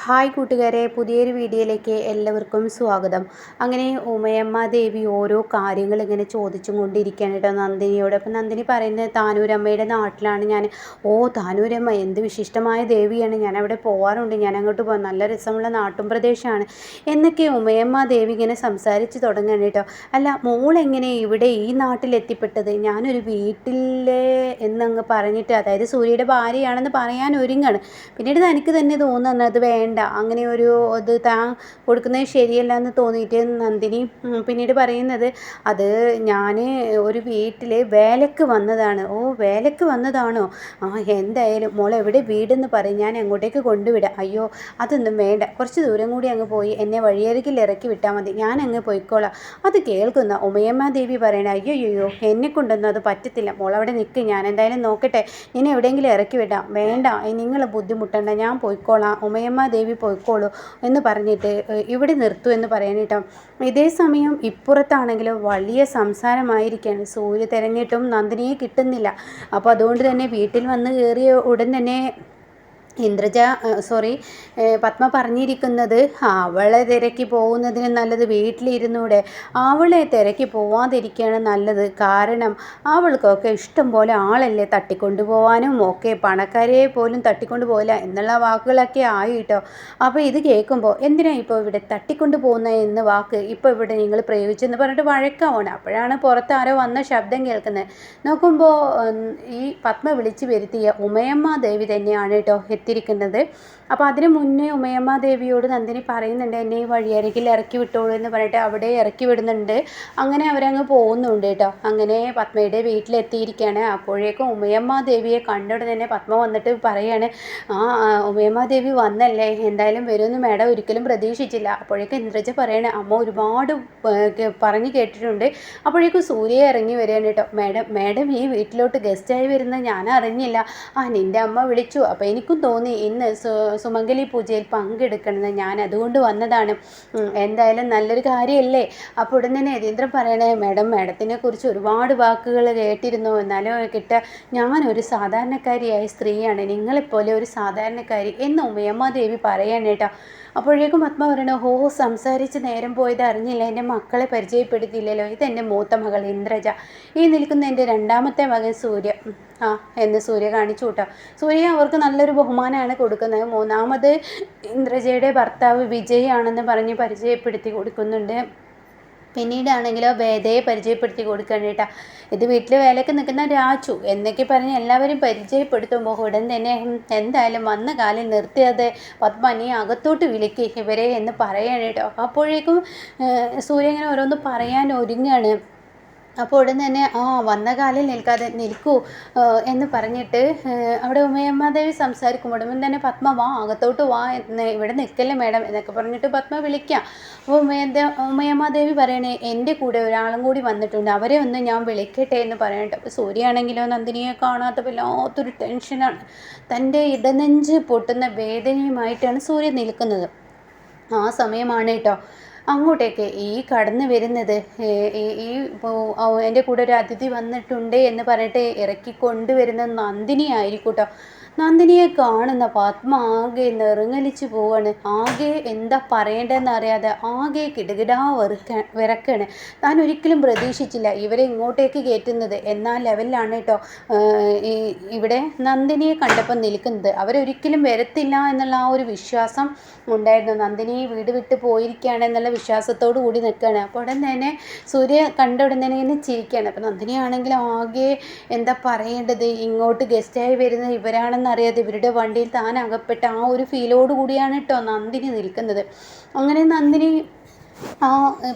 Hi കൂട്ടുകാരെ, പുതിയൊരു വീഡിയോയിലേക്ക് എല്ലാവർക്കും സ്വാഗതം. അങ്ങനെ ഉമയമ്മ ദേവി ഓരോ കാര്യങ്ങൾ ഇങ്ങനെ ചോദിച്ചും കൊണ്ടിരിക്കുകയാണ് കേട്ടോ നന്ദിനിയോട്. അപ്പം നന്ദിനി പറയുന്നത് താനൂരമ്മയുടെ നാട്ടിലാണ് ഞാൻ. ഓ, താനൂരമ്മ എന്ത് വിശിഷ്ടമായ ദേവിയാണ്, ഞാൻ അവിടെ പോകാറുണ്ട്, ഞാൻ അങ്ങോട്ട് പോകാം, നല്ല രസമുള്ള നാട്ടും പ്രദേശമാണ് എന്നൊക്കെ ഉമയമ്മ ദേവി ഇങ്ങനെ സംസാരിച്ച് തുടങ്ങുകയാണ് കേട്ടോ. അല്ല, മോളെങ്ങനെ ഇവിടെ ഈ നാട്ടിലെത്തിപ്പെട്ടത്? ഞാനൊരു വീട്ടിലെ എന്നങ്ങ് പറഞ്ഞിട്ട്, അതായത് സൂര്യയുടെ ഭാര്യയാണെന്ന് പറയാൻ ഒരുങ്ങാണ്. പിന്നീട് തനിക്ക് തന്നെ തോന്നുന്നത് വേണ്ട, അങ്ങനെ ഒരു ഇത് താൻ കൊടുക്കുന്നത് ശരിയല്ല എന്ന് തോന്നിയിട്ട് നന്ദിനി പിന്നീട് പറയുന്നത്, അത് ഞാൻ ഒരു വീട്ടിൽ വേലക്ക് വന്നതാണ്. ഓ, വേലക്ക് വന്നതാണോ? ആ, എന്തായാലും മോൾ എവിടെ വീടെന്ന് പറയും, ഞാൻ അങ്ങോട്ടേക്ക് കൊണ്ടുവിടാം. അയ്യോ, അതൊന്നും വേണ്ട, കുറച്ച് ദൂരം കൂടി അങ്ങ് പോയി എന്നെ വഴിയരികിൽ ഇറക്കി വിട്ടാൽ മതി, ഞാൻ അങ്ങ് പോയിക്കോളാം. അത് കേൾക്കുന്ന ഉമയമ്മ ദേവി പറയണ, അയ്യോ എന്നെ കൊണ്ടൊന്നും അത് പറ്റത്തില്ല, മോൾ അവിടെ നിൽക്ക്, ഞാൻ എന്തായാലും നോക്കട്ടെ, ഇനി എവിടെയെങ്കിലും ഇറക്കി വിടാം. വേണ്ട, നിങ്ങൾ ബുദ്ധിമുട്ടണ്ട, ഞാൻ പോയിക്കോളാം, ഉമയമ്മ ദേവി പോയിക്കോളൂ എന്ന് പറഞ്ഞിട്ട് ഇവിടെ നിർത്തൂ എന്ന് പറയാനിട്ടോ. ഇതേ സമയം ഇപ്പുറത്താണെങ്കിലും വലിയ സംസാരമായിരിക്കുകയാണ്. സൂര്യ തിരഞ്ഞിട്ടും നന്ദിനിയെ കിട്ടുന്നില്ല. അപ്പോൾ അതുകൊണ്ട് തന്നെ വീട്ടിൽ വന്ന് കയറിയ ഉടൻ തന്നെ പത്മ പറഞ്ഞിരിക്കുന്നത്, അവളെ തിരക്കി പോകുന്നതിന് നല്ലത് വീട്ടിലിരുന്നൂടെ, അവളെ തിരക്കി പോവാതിരിക്കുകയാണ് നല്ലത്. കാരണം അവൾക്കൊക്കെ ഇഷ്ടം പോലെ ആളല്ലേ, തട്ടിക്കൊണ്ടു പോകാനും ഒക്കെ, പണക്കാരെ പോലും തട്ടിക്കൊണ്ടു പോകില്ല എന്നുള്ള വാക്കുകളൊക്കെ ആയി കേട്ടോ. അപ്പോൾ ഇത് കേൾക്കുമ്പോൾ, എന്തിനാ ഇപ്പോൾ ഇവിടെ തട്ടിക്കൊണ്ടു പോകുന്ന എന്ന വാക്ക് ഇപ്പോൾ ഇവിടെ നിങ്ങൾ പ്രയോഗിച്ചെന്ന് പറഞ്ഞിട്ട് വഴക്കാവണം. അപ്പോഴാണ് പുറത്ത് ആരോ വന്ന ശബ്ദം കേൾക്കുന്നത്. നോക്കുമ്പോൾ ഈ പത്മ വിളിച്ചു വരുത്തിയ ഉമയമ്മ ദേവി തന്നെയാണ് കേട്ടോ എത്തിയിരിക്കുന്നത്. അപ്പോൾ അതിന് മുന്നേ ഉമയമ്മ ദേവിയോട് നന്ദിനി പറയുന്നുണ്ട്, എന്നെ ഈ വഴിയരികിൽ ഇറക്കി വിട്ടോളൂ എന്ന് പറഞ്ഞിട്ട് അവിടെ ഇറക്കി വിടുന്നുണ്ട്. അങ്ങനെ അവരങ്ങ് പോകുന്നുണ്ട് കേട്ടോ. അങ്ങനെ പത്മയുടെ വീട്ടിലെത്തിയിരിക്കുകയാണ്. അപ്പോഴേക്കും ഉമയമ്മ ദേവിയെ കണ്ടോടെ തന്നെ പത്മ വന്നിട്ട് പറയാണ്, ഉമയമ്മ ദേവി വന്നല്ലേ, എന്തായാലും വരുമെന്ന് മേഡം ഒരിക്കലും പ്രതീക്ഷിച്ചില്ല. അപ്പോഴേക്കും ഇന്ദ്രജ പറയണേ, അമ്മ ഒരുപാട് പറഞ്ഞു കേട്ടിട്ടുണ്ട്. അപ്പോഴേക്കും സൂര്യ ഇറങ്ങി വരികയാണ് കേട്ടോ. മേഡം ഈ വീട്ടിലോട്ട് ഗസ്റ്റായി വരുന്നത് ഞാൻ അറിഞ്ഞില്ല. നിൻ്റെ അമ്മ വിളിച്ചു, അപ്പോൾ എനിക്കും തോന്നി ഇന്ന് സുമംഗലി പൂജയിൽ പങ്കെടുക്കണമെന്ന്, ഞാൻ അതുകൊണ്ട് വന്നതാണ്. എന്തായാലും നല്ലൊരു കാര്യമല്ലേ. അപ്പോൾ ഉടൻ തന്നെ യതീന്ദ്രൻ പറയണേ, മേഡത്തിനെ കുറിച്ച് ഒരുപാട് വാക്കുകൾ കേട്ടിരുന്നു, എന്നാലും ഞാനൊരു സാധാരണക്കാരിയായ സ്ത്രീയാണ്, നിങ്ങളെപ്പോലെ ഒരു സാധാരണക്കാരി എന്ന് ഉമയമ്മ ദേവി പറയാണ് കേട്ടോ. അപ്പോഴേക്കും പത്മ പറയണോ, സംസാരിച്ച് നേരം പോയത് അറിഞ്ഞില്ല, എൻ്റെ മക്കളെ പരിചയപ്പെടുത്തിയില്ലല്ലോ, ഇതെൻ്റെ മൂത്ത മകൾ ഇന്ദ്രജ, ഈ നിൽക്കുന്ന എൻ്റെ രണ്ടാമത്തെ മകൻ സൂര്യ എന്ന് സൂര്യ കാണിച്ചു കേട്ടോ. സൂര്യ അവർക്ക് നല്ലൊരു ബഹുമാനമാണ് കൊടുക്കുന്നത്. മൂന്നാമത് ഇന്ദ്രജയുടെ ഭർത്താവ് വിജയ് ആണെന്ന് പറഞ്ഞ് പരിചയപ്പെടുത്തി കൊടുക്കുന്നുണ്ട്. പിന്നീടാണെങ്കിലോ വേദയെ പരിചയപ്പെടുത്തി കൊടുക്കണം കേട്ടോ. ഇത് വീട്ടിൽ വേലയ്ക്ക് നിൽക്കുന്ന രാജു എന്നൊക്കെ പറഞ്ഞ് എല്ലാവരും പരിചയപ്പെടുത്തുമ്പോൾ ഉടൻ തന്നെ എന്തായാലും വന്ന കാലിൽ നിർത്തിയത് പത്മ, നീ അകത്തോട്ട് വിളിക്ക് ഇവരെ എന്ന് പറയണം കേട്ടോ. അപ്പോഴേക്കും സൂര്യ ഇങ്ങനെ ഓരോന്ന് പറയാൻ ഒരുങ്ങാണ്. അപ്പോൾ ഉടൻ തന്നെ വന്ന കാലിൽ നിൽക്കൂ എന്ന് പറഞ്ഞിട്ട് അവിടെ ഉമയമ്മ ദേവി സംസാരിക്കും. ഉടൻ തന്നെ പത്മ, അകത്തോട്ട് വാ, ഇവിടെ നിൽക്കല്ലേ മേഡം എന്നൊക്കെ പറഞ്ഞിട്ട് പത്മ വിളിക്കാം. അപ്പോൾ ഉമയമ്മ ദേവി പറയണേ, എൻ്റെ കൂടെ ഒരാളും കൂടി വന്നിട്ടുണ്ട്, അവരെ ഒന്ന് ഞാൻ വിളിക്കട്ടെ എന്ന് പറയട്ടെ. അപ്പോൾ സൂര്യയാണെങ്കിലോ നന്ദിനിയെ കാണാത്ത വല്ലാത്തൊരു ടെൻഷനാണ്. തൻ്റെ ഇടനെഞ്ച് പൊട്ടുന്ന വേദനയുമായിട്ടാണ് സൂര്യ നിൽക്കുന്നത്. ആ സമയമാണ് കേട്ടോ അങ്ങോട്ടേക്ക് ഈ കടന്നു വരുന്നത്. എൻ്റെ കൂടെ ഒരു അതിഥി വന്നിട്ടുണ്ട് എന്ന് പറഞ്ഞിട്ട് ഇറക്കി കൊണ്ടുവരുന്ന നന്ദിനി ആയിരിക്കും കേട്ടോ. നന്ദിനിയെ കാണുന്ന പത്മ ആകെ നിറങ്ങലിച്ച് പോവാണ്. ആകെ എന്താ പറയേണ്ടതെന്ന് അറിയാതെ ആകെ കിടുകിടാ വിറക്കാണ്. താൻ ഒരിക്കലും പ്രതീക്ഷിച്ചില്ല ഇവരെ ഇങ്ങോട്ടേക്ക് കയറ്റുന്നത് എന്ന ലെവലിലാണ് കേട്ടോ ഇവിടെ നന്ദിനിയെ കണ്ടപ്പോൾ നിൽക്കുന്നത്. അവരൊരിക്കലും വരത്തില്ല എന്നുള്ള ആ ഒരു വിശ്വാസം ഉണ്ടായിരുന്നു. നന്ദിനി വീട് വിട്ട് പോയിരിക്കുകയാണ് എന്നുള്ള വിശ്വാസത്തോടു കൂടി നിൽക്കുകയാണ്. അപ്പോൾ ഉടൻ തന്നെ സൂര്യ കണ്ട ഉടൻ തന്നെ ഇങ്ങനെ ചിരിക്കുകയാണ്. അപ്പോൾ നന്ദിനിയാണെങ്കിൽ ആകെ എന്താ പറയേണ്ടത്, ഇങ്ങോട്ട് ഗസ്റ്റായി വരുന്നത് ഇവരാണെന്നറിയാതെ ഇവരുടെ വണ്ടിയിൽ താൻ അകപ്പെട്ട ആ ഒരു ഫീലോട് കൂടിയാണ് കേട്ടോ നന്ദിനി നിൽക്കുന്നത്. അങ്ങനെ നന്ദിനി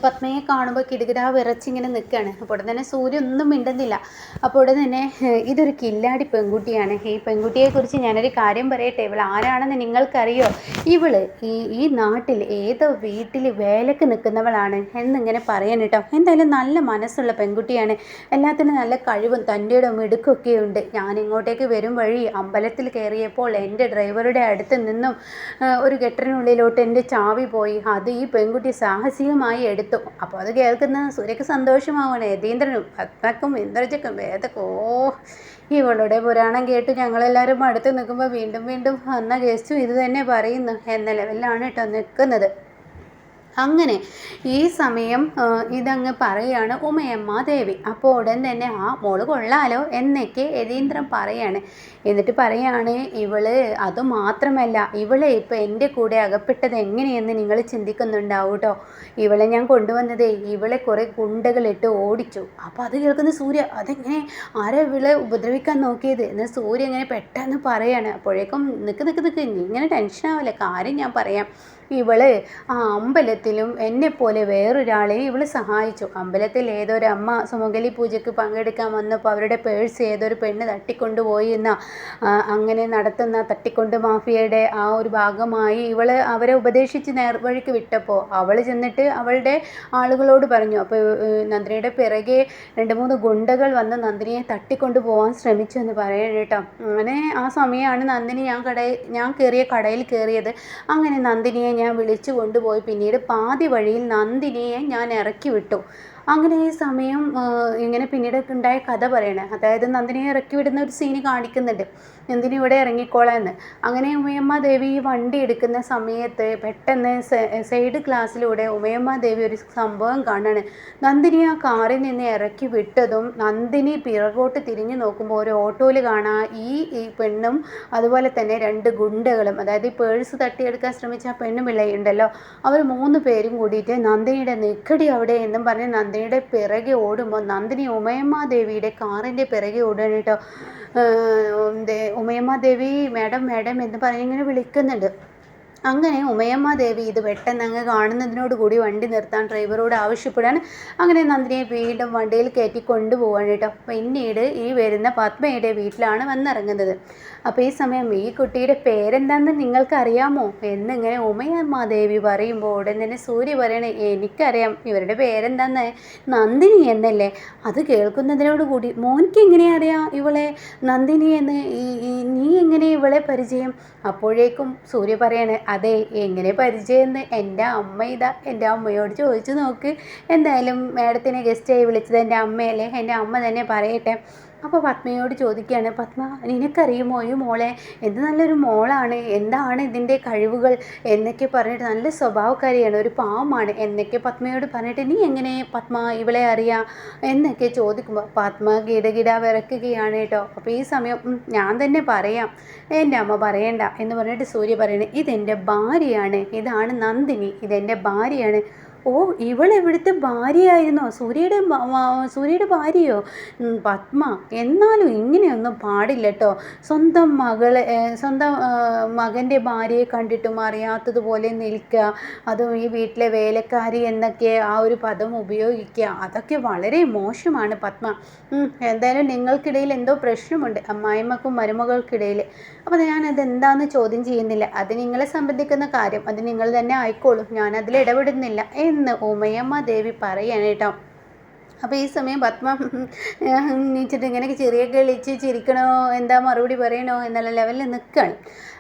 പത്മയെ കാണുമ്പോൾ കിടുകിടാ വിറച്ചിങ്ങനെ നിൽക്കുകയാണ്. അപ്പോൾ ഉടൻ തന്നെ സൂര്യ ഒന്നും മിണ്ടുന്നില്ല. അപ്പോൾ ഉടൻ തന്നെ ഇതൊരു കില്ലാടി പെൺകുട്ടിയാണ്. ഈ പെൺകുട്ടിയെക്കുറിച്ച് ഞാനൊരു കാര്യം പറയട്ടെ, ഇവൾ ആരാണെന്ന് നിങ്ങൾക്കറിയോ? ഇവള് ഈ നാട്ടിൽ ഏതോ വീട്ടിൽ വേലക്ക് നിൽക്കുന്നവളാണ് എന്നിങ്ങനെ പറയാൻ കേട്ടോ. എന്തായാലും നല്ല മനസ്സുള്ള പെൺകുട്ടിയാണ്, എല്ലാത്തിനും നല്ല കഴിവും തൻ്റെയുടെ മിടുക്കൊക്കെ ഉണ്ട്. ഞാൻ ഇങ്ങോട്ടേക്ക് വരും വഴി അമ്പലത്തിൽ കയറിയപ്പോൾ എൻ്റെ ഡ്രൈവറുടെ അടുത്ത് നിന്നും ഒരു ഗട്ടറിനുള്ളിലോട്ട് എൻ്റെ ചാവി പോയി, അത് ഈ പെൺകുട്ടി സാഹസിക മാനസികമായി എടുത്തു. അപ്പോൾ അത് കേൾക്കുന്ന സൂര്യക്ക് സന്തോഷമാവണം. യതീന്ദ്രനും പത്മക്കും ഇന്ദ്രജിക്കും വേദക്കും ഇവളുടെ പുരാണം കേട്ട് ഞങ്ങളെല്ലാവരും അടുത്ത് നിൽക്കുമ്പോൾ വീണ്ടും വീണ്ടും വന്ന ഗസ്റ്റും ഇത് തന്നെ പറയുന്നു എന്ന ലെവലിലാണ് കേട്ടോ നിൽക്കുന്നത്. അങ്ങനെ ഈ സമയം ഇതങ്ങ് പറയുകയാണ് ഉമയമ്മ ദേവി. അപ്പോൾ ഉടൻ തന്നെ ആ മോള് കൊള്ളാലോ എന്നൊക്കെ യതീന്ദ്രൻ പറയാണ്. എന്നിട്ട് പറയാണ് ഇവള് അതുമാത്രമല്ല, ഇവളെ ഇപ്പം എൻ്റെ കൂടെ അകപ്പെട്ടത് എങ്ങനെയെന്ന് നിങ്ങൾ ചിന്തിക്കുന്നുണ്ടാവും കേട്ടോ. ഇവളെ ഞാൻ കൊണ്ടുവന്നതേ ഇവളെ കുറേ ഗുണ്ടകളിട്ട് ഓടിച്ചു. അപ്പോൾ അത് കേൾക്കുന്ന സൂര്യ അതെങ്ങനെ ആരെ ഇവളെ ഉപദ്രവിക്കാൻ നോക്കിയത് എന്ന് സൂര്യ ഇങ്ങനെ പെട്ടെന്ന് പറയാണ്. അപ്പോഴേക്കും നിൽക്ക് നീ ഇങ്ങനെ ടെൻഷനാവില്ല, കാര്യം ഞാൻ പറയാം. ഇവള് ആ അമ്പലത്തിലും എന്നെപ്പോലെ വേറൊരാളെ ഇവള് സഹായിച്ചു. അമ്പലത്തിൽ ഏതൊരു അമ്മ സുമംഗലി പൂജയ്ക്ക് പങ്കെടുക്കാൻ വന്നപ്പോൾ അവരുടെ പേഴ്സ് ഏതൊരു പെണ്ണ് തട്ടിക്കൊണ്ടുപോയി എന്ന അങ്ങനെ നടത്തുന്ന തട്ടിക്കൊണ്ട് മാഫിയയുടെ ആ ഒരു ഭാഗമായി ഇവള് അവരെ ഉപദേശിച്ച് നേർവഴിക്ക് വിട്ടപ്പോൾ അവൾ ചെന്നിട്ട് അവളുടെ ആളുകളോട് പറഞ്ഞു. അപ്പോൾ നന്ദിനിയുടെ പിറകെ 2-3 ഗുണ്ടകൾ വന്ന് നന്ദിനിയെ തട്ടിക്കൊണ്ടു പോകാൻ ശ്രമിച്ചു എന്ന് പറയണം കേട്ടോ. അങ്ങനെ ആ സമയമാണ് നന്ദിനി ഞാൻ കയറിയ കടയിൽ കയറിയത്. അങ്ങനെ നന്ദിനിയെ ഞാൻ വിളിച്ചു കൊണ്ടുപോയി. പിന്നീട് പാതി വഴിയിൽ നന്ദിനിയെ ഞാൻ ഇറക്കി വിട്ടു. അങ്ങനെ ഈ സമയം ഇങ്ങനെ പിന്നീട് ഉണ്ടായ കഥ പറയണേ. അതായത് നന്ദിനിയെ ഇറക്കി വിടുന്ന ഒരു സീന് കാണിക്കുന്നുണ്ട്. നന്ദിനി ഇവിടെ ഇറങ്ങിക്കോളാന്ന്. അങ്ങനെ ഉമയമ്മ ദേവി ഈ വണ്ടി എടുക്കുന്ന സമയത്ത് പെട്ടെന്ന് സൈഡ് ഗ്ലാസ്സിലൂടെ ഉമയമ്മ ദേവി ഒരു സംഭവം കാണാണ്. നന്ദിനി ആ കാറിൽ നിന്ന് ഇറക്കി വിട്ടതും നന്ദിനി പിറകോട്ട് തിരിഞ്ഞു നോക്കുമ്പോൾ ഒരു ഓട്ടോയിൽ കാണാം ഈ പെണ്ണും അതുപോലെ തന്നെ 2 ഗുണ്ടകളും, അതായത് ഈ പേഴ്സ് തട്ടിയെടുക്കാൻ ശ്രമിച്ച ആ പെണ്ണും പിള്ളയുണ്ടല്ലോ, അവർ 3 പേരും കൂടിയിട്ട് നന്ദിനിയുടെ നിക്കടി അവിടെ എന്നും പറഞ്ഞ് നന്ദിനിയുടെ പിറകെ ഓടുമ്പോൾ നന്ദിനി ഉമയമ്മ ദേവിയുടെ കാറിൻ്റെ പിറകെ ഓടുകയാണ് കേട്ടോ. ഉമയമ്മ ദേവി മാഡം മാഡം എന്ന് പറഞ്ഞ് ഇങ്ങനെ വിളിക്കുന്നുണ്ട്. അങ്ങനെ ഉമയമ്മ ദേവി ഇത് പെട്ടെന്ന് അങ്ങ് കാണുന്നതിനോടുകൂടി വണ്ടി നിർത്താൻ ഡ്രൈവറോട് ആവശ്യപ്പെടാൻ. അങ്ങനെ നന്ദിനിയെ വീണ്ടും വണ്ടിയിൽ കയറ്റി കൊണ്ടുപോവാണ് കേട്ടോ. പിന്നീട് ഈ വരുന്ന പത്മയുടെ വീട്ടിലാണ് വന്നിറങ്ങുന്നത്. അപ്പോൾ ഈ സമയം ഈ കുട്ടിയുടെ പേരെന്താണെന്ന് നിങ്ങൾക്കറിയാമോ എന്നിങ്ങനെ ഉമയമ്മ ദേവി പറയുമ്പോൾ ഉടൻ തന്നെ സൂര്യ പറയണേ എനിക്കറിയാം, ഇവരുടെ പേരെന്താന്ന് നന്ദിനി എന്നല്ലേ. അത് കേൾക്കുന്നതിനോടുകൂടി മോനിക്ക് എങ്ങനെയാ അറിയാം ഇവളെ നന്ദിനി എന്ന്, നീ എങ്ങനെ ഇവളെ പരിചയം? അപ്പോഴേക്കും സൂര്യ പറയാണ് അതെ എങ്ങനെ പരിചയമെന്ന് എൻ്റെ അമ്മയോട് ചോദിച്ചു നോക്ക്. എന്തായാലും മാഡത്തിനെ ഗസ്റ്റായി വിളിച്ചത് എൻ്റെ അമ്മയല്ലേ, എൻ്റെ അമ്മ തന്നെ പറയട്ടെ. അപ്പോൾ പത്മയോട് ചോദിക്കുകയാണ്, പത്മ നിനക്കറിയുമോ ഈ മോളെ? എന്ത് നല്ലൊരു മോളാണ്, എന്താണ് ഇതിൻ്റെ കഴിവുകൾ എന്നൊക്കെ പറഞ്ഞിട്ട് നല്ല സ്വഭാവക്കാരിയാണ്, ഒരു പാവമാണ് എന്നൊക്കെ പത്മയോട് പറഞ്ഞിട്ട് നീ എങ്ങനെ പത്മ ഇവളെ അറിയാം എന്നൊക്കെ ചോദിക്കുമ്പോൾ പത്മ ഗിടഗിട വിറക്കുകയാണ് കേട്ടോ. അപ്പോൾ ഈ സമയം ഞാൻ തന്നെ പറയാം, എൻ്റെ അമ്മ പറയണ്ട എന്ന് പറഞ്ഞിട്ട് സൂര്യ പറയണേ ഇതെൻ്റെ ഭാര്യയാണ്, ഇതാണ് നന്ദിനി, ഇതെൻ്റെ ഭാര്യയാണ്. ഓ ഇവളെവിടുത്തെ ഭാര്യയായിരുന്നോ? സൂര്യയുടെ ഭാര്യയോ? പത്മ എന്നാലും ഇങ്ങനെയൊന്നും പാടില്ല കേട്ടോ. സ്വന്തം മകൻ്റെ ഭാര്യയെ കണ്ടിട്ടും അറിയാത്തതുപോലെ നിൽക്കുക, അതും ഈ വീട്ടിലെ വേലക്കാരി എന്നൊക്കെ ആ ഒരു പദം ഉപയോഗിക്കുക, അതൊക്കെ വളരെ മോശമാണ് പത്മ. എന്തായാലും നിങ്ങൾക്കിടയിൽ എന്തോ പ്രശ്നമുണ്ട്, അമ്മായിമ്മക്കും മരുമകൾക്കിടയിൽ. അപ്പോൾ ഞാനത് എന്താണെന്ന് ചോദ്യം ചെയ്യുന്നില്ല, അത് നിങ്ങളെ സംബന്ധിക്കുന്ന കാര്യം, അത് നിങ്ങൾ തന്നെ ആയിക്കോളും, ഞാനതിൽ ഇടപെടുന്നില്ല എന്ന് ഉമയമ്മ ദേവി പറയാണ് കേട്ടോ. അപ്പോൾ ഈ സമയം പത്മ നീച്ചിട്ട് ഇങ്ങനെ ചെറിയ കളിച്ച് ചിരിക്കണോ എന്താ മറുപടി പറയണോ എന്നുള്ള ലെവലിൽ നിൽക്കുകയാണ്.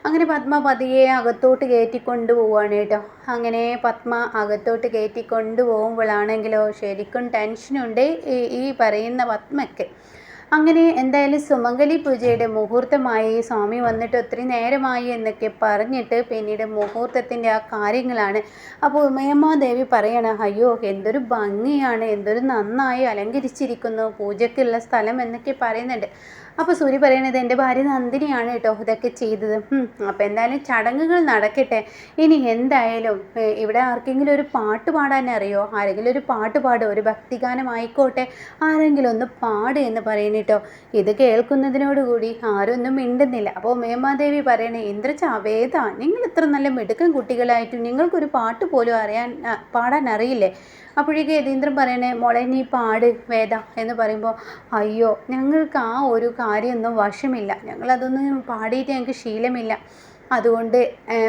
അങ്ങനെ പത്മ പതിയെ അകത്തോട്ട് കയറ്റിക്കൊണ്ട് പോവുകയാണ് കേട്ടോ. അങ്ങനെ പത്മ അകത്തോട്ട് കയറ്റിക്കൊണ്ട് പോകുമ്പോഴാണെങ്കിലോ ശരിക്കും ടെൻഷനുണ്ട് ഈ പറയുന്ന പത്മയ്ക്ക്. അങ്ങനെ എന്തായാലും സുമംഗലി പൂജയുടെ മുഹൂർത്തമായി, സ്വാമി വന്നിട്ട് ഒത്തിരി നേരമായി എന്നൊക്കെ പറഞ്ഞിട്ട് പിന്നീട് മുഹൂർത്തത്തിൻ്റെ ആ കാര്യങ്ങളാണ്. അപ്പോൾ ഉമയമ്മ ദേവി പറയണം അയ്യോ എന്തൊരു ഭംഗിയാണ്, എന്തൊരു നന്നായി അലങ്കരിച്ചിരിക്കുന്നു പൂജയ്ക്കുള്ള സ്ഥലം എന്നൊക്കെ പറയുന്നുണ്ട്. അപ്പോൾ സൂര്യ പറയണത് എൻ്റെ ഭാര്യ നന്ദിനിയാണ് കേട്ടോ ഇതൊക്കെ ചെയ്തത്. അപ്പോൾ എന്തായാലും ചടങ്ങുകൾ നടക്കട്ടെ. ഇനി എന്തായാലും ഇവിടെ ആർക്കെങ്കിലും ഒരു പാട്ട് പാടാൻ അറിയോ? ആരെങ്കിലും ഒരു പാട്ട് പാടും, ഒരു ഭക്തിഗാനമായിക്കോട്ടെ, ആരെങ്കിലും ഒന്ന് പാട് എന്ന് പറയുന്നു കേട്ടോ. ഇത് കേൾക്കുന്നതിനോടുകൂടി ആരും ഒന്നും മിണ്ടുന്നില്ല. അപ്പോൾ ഉമയമ്മാദേവി പറയണേ ഇന്ദ്രചാവേദ നിങ്ങൾ ഇത്ര നല്ല മിടുക്കൻ കുട്ടികളായിട്ടും നിങ്ങൾക്കൊരു പാട്ട് പോലും പാടാൻ അറിയില്ലേ? അപ്പോഴേക്ക് യതീന്ദ്രൻ പറയണേ മോളെ നീ പാട് വേദ എന്ന് പറയുമ്പോൾ അയ്യോ ഞങ്ങൾക്ക് ആ ഒരു കാര്യമൊന്നും വശമില്ല, ഞങ്ങളതൊന്നും പാടിയിട്ട് ഞങ്ങൾക്ക് ശീലമില്ല. അതുകൊണ്ട്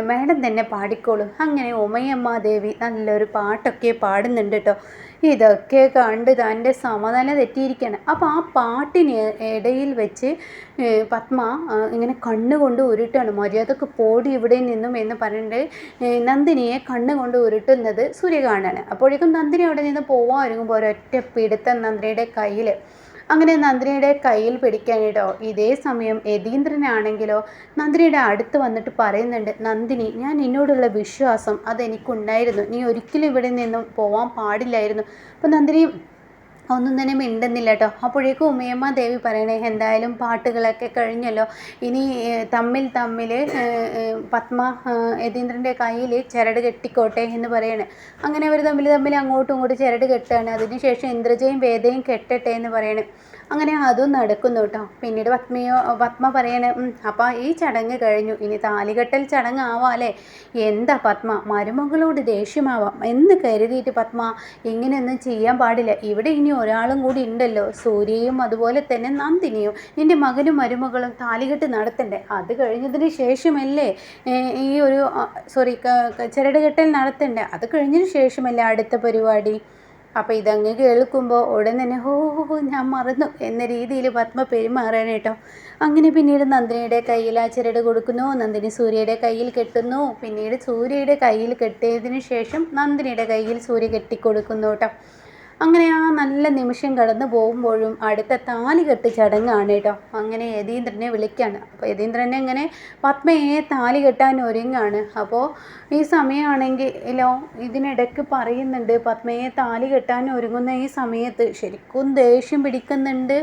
മാഡം തന്നെ പാടിക്കോളും. അങ്ങനെ ഉമയമ്മ ദേവി നല്ലൊരു പാട്ടൊക്കെ പാടുന്നുണ്ട് കേട്ടോ. ഇതൊക്കെ കണ്ട് തൻ്റെ സമനില തെറ്റിയിരിക്കുകയാണ്. അപ്പോൾ ആ പാട്ടിന് ഇടയിൽ വെച്ച് പത്മ ഇങ്ങനെ കണ്ണുകൊണ്ട് ഉരുട്ടാണ്. മര്യാദക്ക് പോടി ഇവിടെ നിന്നും എന്ന് പറഞ്ഞിട്ട് നന്ദിനിയെ കണ്ണുകൊണ്ട് ഉരുട്ടുന്നത് സൂര്യ കാണാണ്. അപ്പോഴേക്കും നന്ദിനി അവിടെ നിന്ന് പോവാൻ ഒരുങ്ങുമ്പോൾ ഒരൊറ്റ പിടുത്തം നന്ദിനിയുടെ കയ്യിൽ. അങ്ങനെ നന്ദിനിയുടെ കയ്യിൽ പിടിക്കാൻ കേട്ടോ. ഇതേ സമയം യതീന്ദ്രനാണെങ്കിലോ നന്ദിനിയുടെ അടുത്ത് വന്നിട്ട് പറയുന്നുണ്ട്, നന്ദിനി, ഞാൻ നിന്നോടുള്ള വിശ്വാസം അതെനിക്കുണ്ടായിരുന്നു. നീ ഒരിക്കലും ഇവിടെ നിന്നും പോവാൻ പാടില്ലായിരുന്നു. അപ്പോൾ നന്ദിനി ഒന്നും തന്നെ മിണ്ടുന്നില്ല കേട്ടോ. അപ്പോഴേക്കും ഉമയമ്മ ദേവി പറയണേ, എന്തായാലും പാട്ടുകളൊക്കെ കഴിഞ്ഞല്ലോ, ഇനി തമ്മിൽ പത്മ യതീന്ദ്രൻ്റെ കയ്യിൽ ചരട് കെട്ടിക്കോട്ടെ എന്ന് പറയണേ. അങ്ങനെ അവർ തമ്മിൽ അങ്ങോട്ടും ഇങ്ങോട്ടും ചരട് കെട്ടുകയാണ്. അതിനുശേഷം ഇന്ദ്രജയും വേദയും കെട്ടട്ടെ എന്ന് പറയണേ. അങ്ങനെ അതും നടക്കുന്നു കേട്ടോ. പിന്നീട് പത്മ പറയണേ, അപ്പം ഈ ചടങ്ങ് കഴിഞ്ഞു, ഇനി താലികെട്ടൽ ചടങ്ങാവാല്ലേ. എന്താ പത്മ, മരുമകളോട് ദേഷ്യമാവാം എന്ന് കരുതിയിട്ട് പത്മ ഇങ്ങനെയൊന്നും ചെയ്യാൻ പാടില്ല. ഇവിടെ ഇനി ഒരാളും കൂടി ഉണ്ടല്ലോ, സൂര്യയും അതുപോലെ തന്നെ നന്ദിനിയും. നിൻ്റെ മകനും മരുമകളും താലികെട്ട് നടത്തണ്ടേ? അത് കഴിഞ്ഞതിന് ശേഷമല്ലേ ഈ ഒരു ചരട് കെട്ടൽ നടത്തണ്ടേ? അത് കഴിഞ്ഞതിന് ശേഷമല്ലേ അടുത്ത പരിപാടി. അപ്പോൾ ഇതങ്ങ് കേൾക്കുമ്പോൾ ഉടൻ തന്നെ ഞാൻ മറന്നു എന്ന രീതിയിൽ പത്മ പെരുമാറണം കേട്ടോ. അങ്ങനെ പിന്നീട് നന്ദിനിയുടെ കയ്യിൽ ആ ചരട് കൊടുക്കുന്നു. നന്ദിനി സൂര്യയുടെ കയ്യിൽ കെട്ടുന്നു. പിന്നീട് സൂര്യയുടെ കയ്യിൽ കെട്ടിയതിന് ശേഷം നന്ദിനിയുടെ കയ്യിൽ സൂര്യ കെട്ടിക്കൊടുക്കുന്നു കേട്ടോ. അങ്ങനെ ആ നല്ല നിമിഷം കടന്നു പോകുമ്പോഴും അടുത്ത താലികെട്ട് ചടങ്ങാണ് കേട്ടോ. അങ്ങനെ യതീന്ദ്രനെ വിളിക്കുകയാണ്. അപ്പോൾ യതീന്ദ്രനെ ഇങ്ങനെ പത്മയെ താലി കെട്ടാൻ ഒരുങ്ങാണ്. അപ്പോൾ ഈ സമയമാണെങ്കിലോ ഇതിനിടയ്ക്ക് പറയുന്നുണ്ട്, പത്മയെ താലി കെട്ടാൻ ഒരുങ്ങുന്ന ഈ സമയത്ത് ശരിക്കും ദേഷ്യം പിടിക്കുന്നുണ്ട്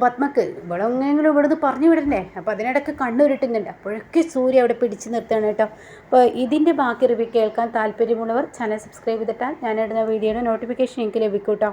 പത്മക്ക്. ഇവളെങ്ങനെങ്കിലും ഇവിടുന്ന് പറഞ്ഞു വിടണ്ടേ. അപ്പോൾ അതിനിടയ്ക്ക് കണ്ണുരുട്ടുന്നുണ്ട്. അപ്പോഴൊക്കെ സൂര്യ അവിടെ പിടിച്ചു നിർത്തുകയാണ് കേട്ടോ. അപ്പോൾ ഇതിൻ്റെ ബാക്കി റിവ്യൂ കേൾക്കാൻ താല്പര്യമുള്ളവർ ചാനൽ സബ്സ്ക്രൈബ് ചെയ്തിട്ടാൽ ഞാനിടുന്ന വീഡിയോയുടെ നോട്ടിഫിക്കേഷൻ എനിക്ക് ലഭിക്കും കേട്ടോ.